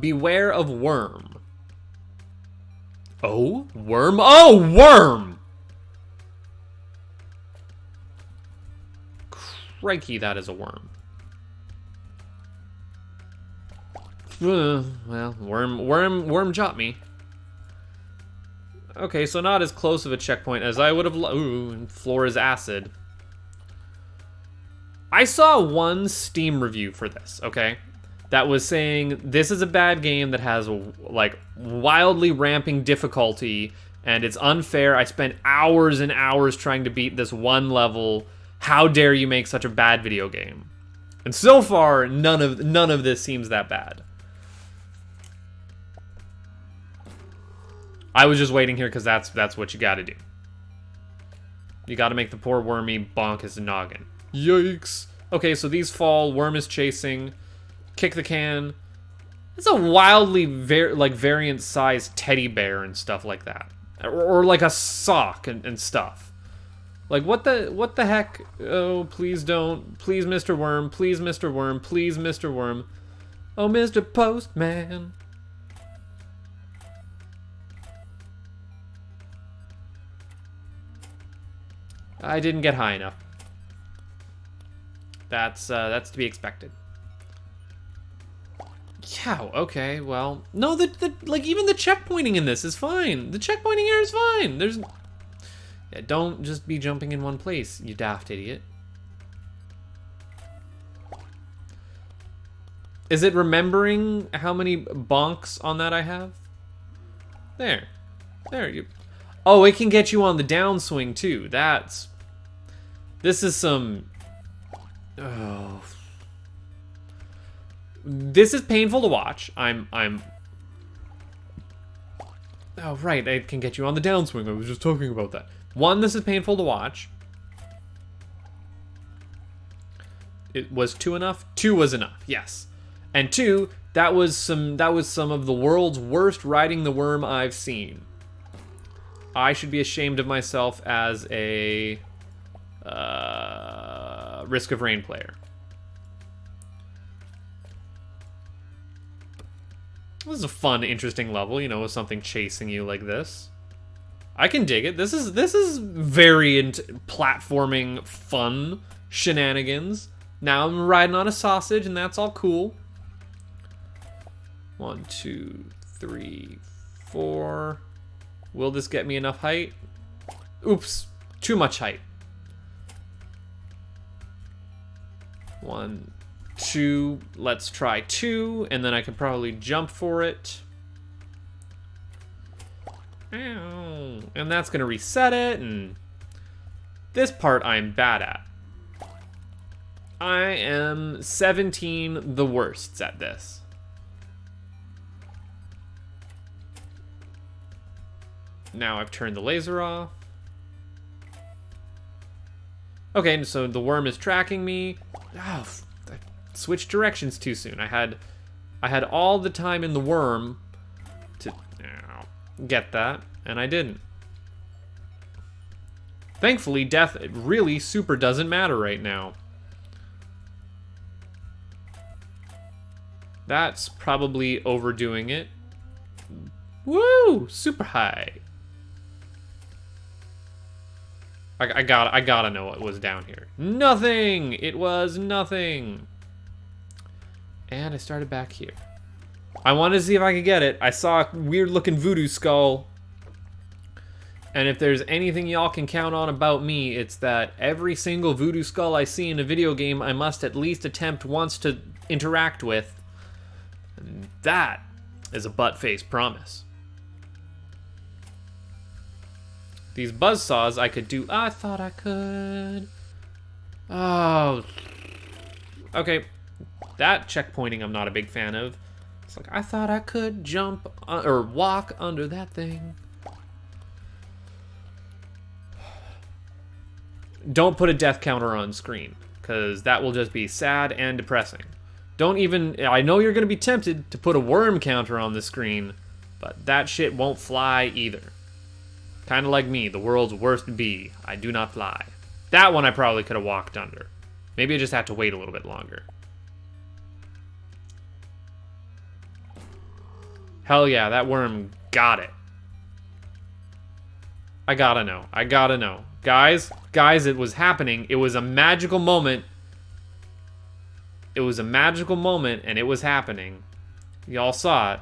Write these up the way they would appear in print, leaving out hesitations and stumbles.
Beware of worm. Oh, worm. Oh, worm! Crikey, that is a worm. Well, worm shot me. Okay, so not as close of a checkpoint as I would have. Ooh, and floor is acid. I saw one Steam review for this, okay, that was saying this is a bad game that has like wildly ramping difficulty and it's unfair. I spent hours and hours trying to beat this one level. How dare you make such a bad video game? And so far, none of this seems that bad. I was just waiting here because that's what you got to do. You got to make the poor wormy bonk his noggin. Yikes. Okay, so these fall. Worm is chasing. Kick the can. It's a wildly variant sized teddy bear and stuff like that, or like a sock and stuff. Like what the heck? Oh, please don't. Please, Mr. Worm. Please, Mr. Worm. Please, Mr. Worm. Oh, Mr. Postman. I didn't get high enough. That's to be expected. Yeah, okay, well, no, like even the checkpointing in this is fine. The checkpointing here is fine. There's, yeah, don't just be jumping in one place, you daft idiot. Is it remembering how many bonks on that I have? There you. Oh, it can get you on the downswing too. This is some. Oh. This is painful to watch. Oh, right, it can get you on the downswing. I was just talking about that. One, this is painful to watch. It was 2 enough? 2 was enough, yes. And 2, that was some of the world's worst riding the worm I've seen. I should be ashamed of myself as a Risk of Rain player. This is a fun, interesting level, you know, with something chasing you like this. I can dig it. This is variant platforming fun shenanigans. Now I'm riding on a sausage, and that's all cool. 1, 2, 3, 4. Will this get me enough height? Oops, too much height. 1, 2, let's try 2, and then I can probably jump for it. Ow. And that's gonna reset it, and this part I'm bad at. I am 17 the worsts at this. Now I've turned the laser off. Okay, so the worm is tracking me. Oh, I switched directions too soon. I had all the time in the worm to get that, and I didn't. Thankfully, death really super doesn't matter right now. That's probably overdoing it. Woo! Super high. I gotta know what was down here. Nothing! It was nothing. And I started back here. I wanted to see if I could get it. I saw a weird looking voodoo skull. And if there's anything y'all can count on about me, it's that every single voodoo skull I see in a video game, I must at least attempt once to interact with. And that is a butt-faced promise. These buzzsaws I could do. I thought I could. Oh. Okay. That checkpointing I'm not a big fan of. It's like, I thought I could jump or walk under that thing. Don't put a death counter on screen, because that will just be sad and depressing. Don't even, I know you're going to be tempted to put a worm counter on the screen, but that shit won't fly either. Kind of like me, the world's worst bee. I do not fly. That one I probably could have walked under. Maybe I just had to wait a little bit longer. Hell yeah, that worm got it. I gotta know. I gotta know. Guys, it was happening. It was a magical moment. It was a magical moment, and it was happening. Y'all saw it.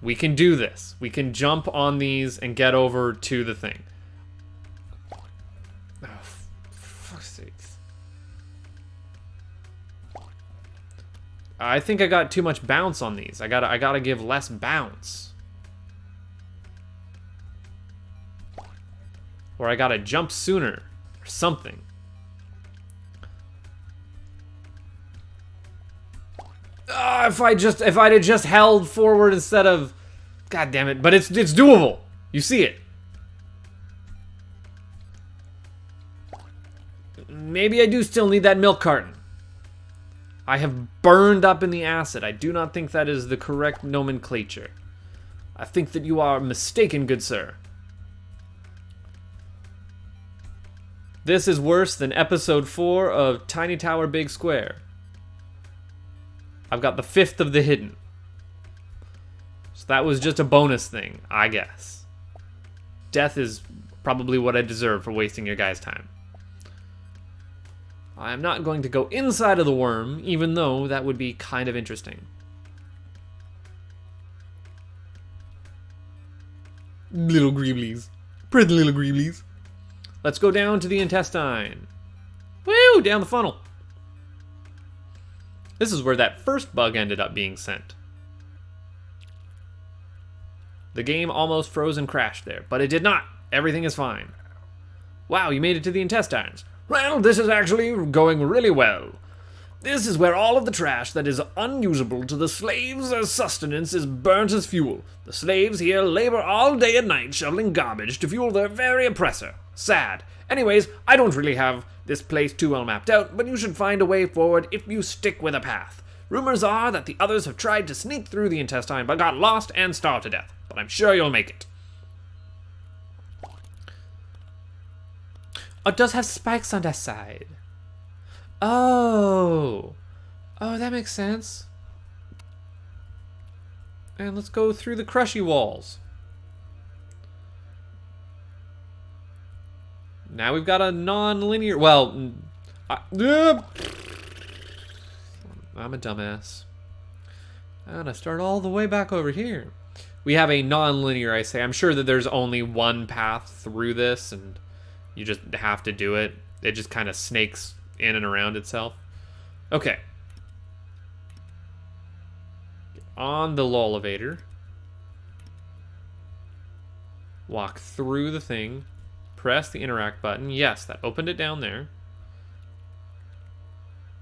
We can do this. We can jump on these and get over to the thing. Oh, for fuck's sakes. I think I got too much bounce on these. I gotta give less bounce. Or I gotta jump sooner, or something. If I'd have just held forward instead of, god damn it! But it's doable. You see it. Maybe I do still need that milk carton. I have burned up in the acid. I do not think that is the correct nomenclature. I think that you are mistaken, good sir. This is worse than episode 4 of Tiny Tower Big Square. I've got the 5th of the hidden. So that was just a bonus thing, I guess. Death is probably what I deserve for wasting your guys' time. I am not going to go inside of the worm, even though that would be kind of interesting. Little greeblies. Pretty little greeblies. Let's go down to the intestine. Woo! Down the funnel. This is where that first bug ended up being sent. The game almost froze and crashed there, but it did not. Everything is fine. Wow, you made it to the intestines. Well, this is actually going really well. This is where all of the trash that is unusable to the slaves as sustenance is burnt as fuel. The slaves here labor all day and night shoveling garbage to fuel their very oppressor. Sad. Anyways, I don't really have this place too well mapped out, but you should find a way forward if you stick with a path. Rumors are that the others have tried to sneak through the intestine but got lost and starved to death. But I'm sure you'll make it. Oh, it does have spikes on that side. Oh, that makes sense. And let's go through the crushy walls. Now we've got a non-linear. Well, I'm a dumbass. I'm gonna start all the way back over here. We have a non-linear, I say. I'm sure that there's only one path through this, and you just have to do it. It just kind of snakes in and around itself. Okay. Get on the elevator. Walk through the thing. Press the interact button. Yes, that opened it down there.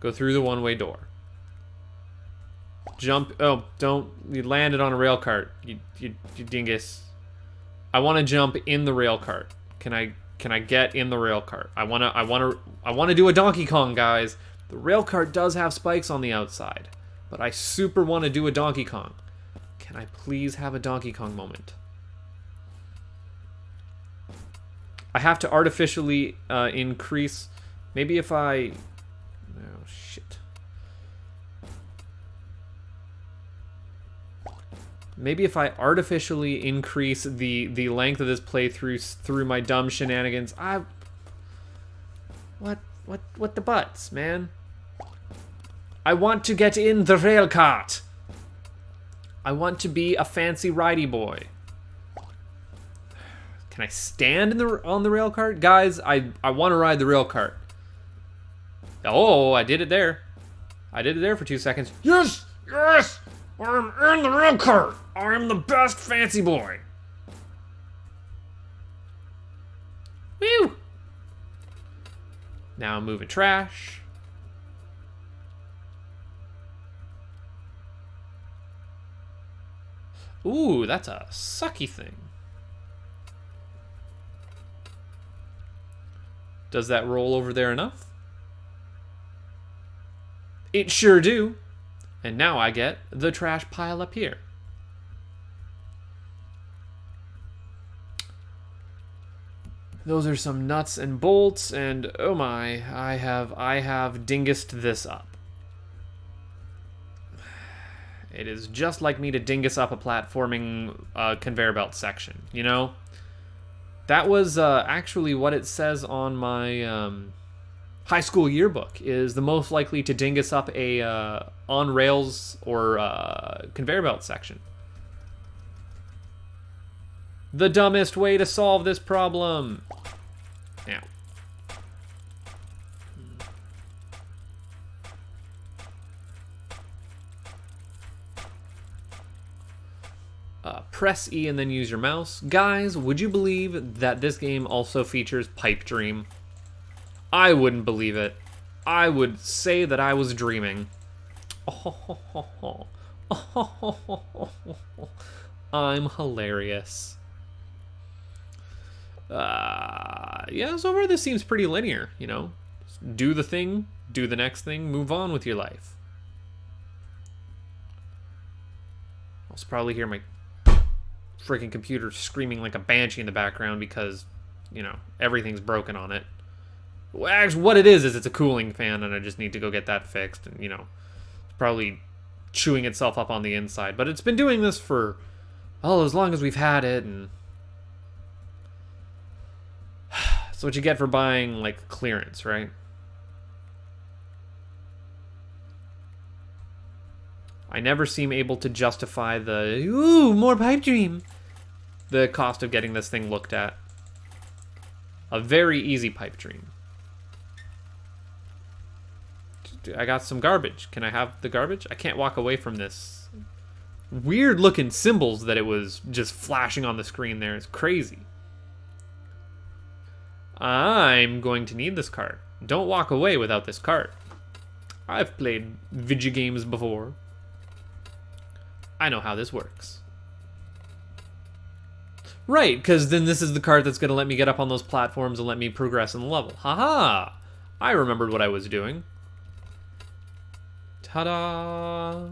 Go through the one-way door. Jump. Oh, don't. You landed on a rail cart. You dingus. I want to jump in the rail cart. Can I get in the rail cart? I want to do a Donkey Kong, guys. The rail cart does have spikes on the outside, but I super want to do a Donkey Kong. Can I please have a Donkey Kong moment? I have to artificially increase. Maybe if I... Oh, shit. Maybe if I artificially increase the length of this playthrough through my dumb shenanigans. What the butts, man? I want to get in the rail cart. I want to be a fancy ridey boy. Can I stand on the rail cart? Guys, I want to ride the rail cart. Oh, I did it there. I did it there for 2 seconds. Yes! Yes! I'm in the rail cart. I'm the best fancy boy. Woo! Now I'm moving trash. Ooh, that's a sucky thing. Does that roll over there enough? It sure do. And now I get the trash pile up here. Those are some nuts and bolts, and oh my, I have dingused this up. It is just like me to dingus up a platforming conveyor belt section, you know? That was actually what it says on my high school yearbook, is the most likely to dingus up a on rails or conveyor belt section. The dumbest way to solve this problem. Now. Press E and then use your mouse. Guys, would you believe that this game also features Pipe Dream? I wouldn't believe it. I would say that I was dreaming. I'm hilarious. Yeah, so far this seems pretty linear, you know? Just do the thing, do the next thing, move on with your life. I'll probably hear my freaking computer screaming like a banshee in the background because, you know, everything's broken on it. Well, actually, what it is it's a cooling fan, and I just need to go get that fixed, and, you know, it's probably chewing itself up on the inside. But it's been doing this for, oh, as long as we've had it, and that's what you get for buying, like, clearance, right? I never seem able to justify the, ooh, more Pipe Dream, the cost of getting this thing looked at. A very easy Pipe Dream. I got some garbage. Can I have the garbage? I can't walk away from this. Weird looking symbols that it was just flashing on the screen there. It's crazy. I'm going to need this card. Don't walk away without this card. I've played video games before. I know how this works. Right, because then this is the card that's going to let me get up on those platforms and let me progress in the level. Haha! I remembered what I was doing. Ta-da!